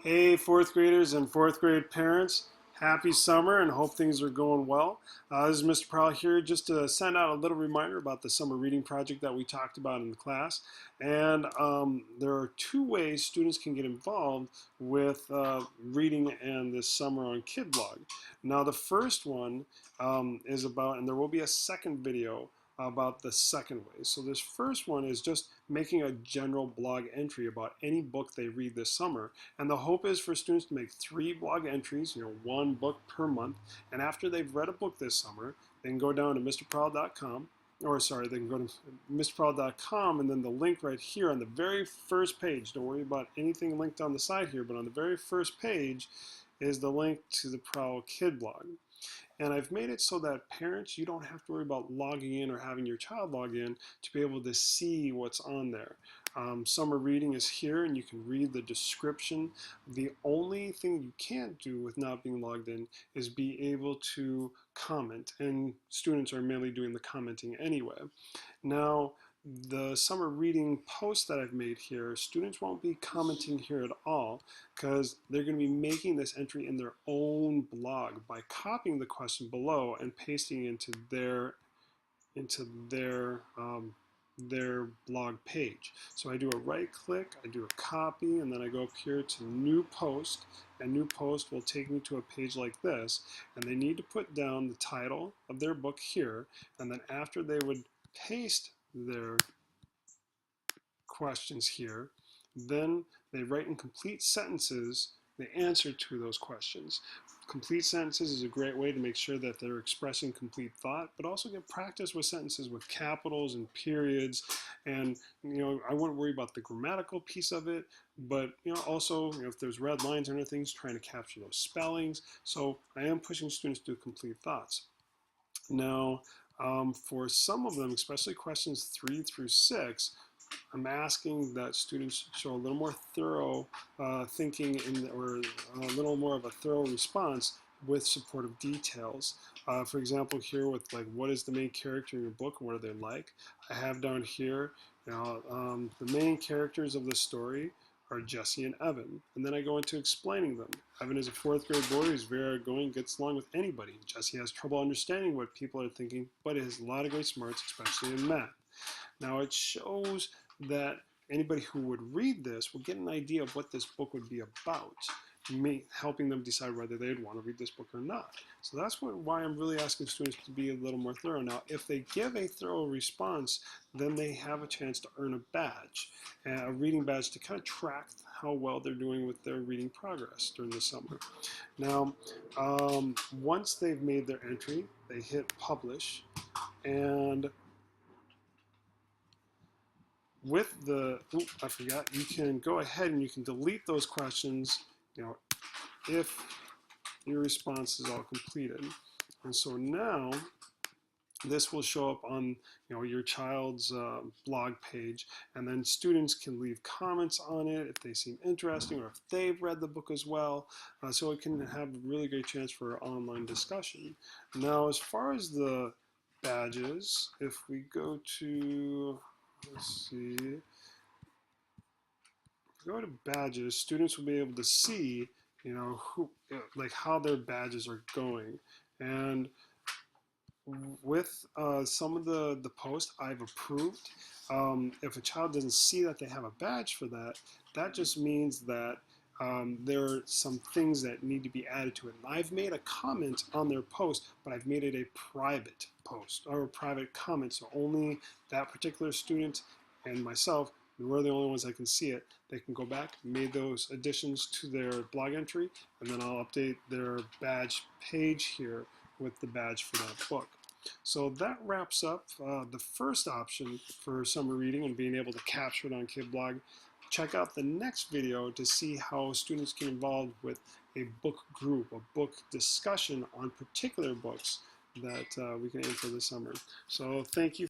Hey, fourth graders and fourth grade parents. Happy summer and hope things are going well. This is Mr. Prowl here just to send out a little reminder about the summer reading project that we talked about in the class. And there are two ways students can get involved with reading and this summer on KidBlog. Now, the first one is about, and there will be a second video about the second way. So this first one is just making a general blog entry about any book they read this summer. And the hope is for students to make 3 blog entries, one book per month. And after they've read a book this summer, they can go down to mrprowl.com, or sorry, they can go to mrprowl.com, and then the link right here on the very first page. Don't worry about anything linked on the side here, but on the very first page is the link to the Prowl Kid blog. And I've made it so that parents, you don't have to worry about logging in or having your child log in to be able to see what's on there. Summer reading is here and you can read the description. The only thing you can't do with not being logged in is be able to comment, and students are mainly doing the commenting anyway. Now, the summer reading post that I've made here, students won't be commenting here at all because they're going to be making this entry in their own blog by copying the question below and pasting it into their blog page. So I do a right click, I do a copy, and then I go up here to new post, and new post will take me to a page like this, and they need to put down the title of their book here, and then after they would paste their questions here, then they write in complete sentences the answer to those questions. Complete sentences is a great way to make sure that they're expressing complete thought, but also get practice with sentences with capitals and periods. And I wouldn't worry about the grammatical piece of it, but also if there's red lines or other things, trying to capture those spellings. So I am pushing students to do complete thoughts. Now, for some of them, especially questions 3 through 6, I'm asking that students show a little more thorough thinking or a little more of a thorough response with supportive details. For example, here with what is the main character in your book and what are they like? I have down here, the main characters of the story are Jesse and Evan. And then I go into explaining them. Evan is a 4th grade boy who's very outgoing, gets along with anybody. Jesse has trouble understanding what people are thinking, but has a lot of great smarts, especially in math. Now it shows that anybody who would read this will get an idea of what this book would be about, helping them decide whether they'd want to read this book or not. So that's why I'm really asking students to be a little more thorough. Now, if they give a thorough response, then they have a chance to earn a badge, a reading badge to kind of track how well they're doing with their reading progress during the summer. Now, once they've made their entry, they hit publish, and with the, I forgot, you can go ahead and you can delete those questions, if your response is all completed. And so now this will show up on your child's blog page, and then students can leave comments on it if they seem interesting or if they've read the book as well. So it can have a really great chance for online discussion. Now, as far as the badges, if we go to, let's see, go to badges, students will be able to see, how their badges are going. And with some of the posts I've approved, if a child doesn't see that they have a badge for that, that just means that there are some things that need to be added to it. And I've made a comment on their post, but I've made it a private post or a private comment, so only that particular student and myself, we're the only ones that can see it. They can go back, made those additions to their blog entry, and then I'll update their badge page here with the badge for that book. So that wraps up the first option for summer reading and being able to capture it on KidBlog. Check out the next video to see how students get involved with a book group, a book discussion on particular books that we can aim for this summer. So thank you.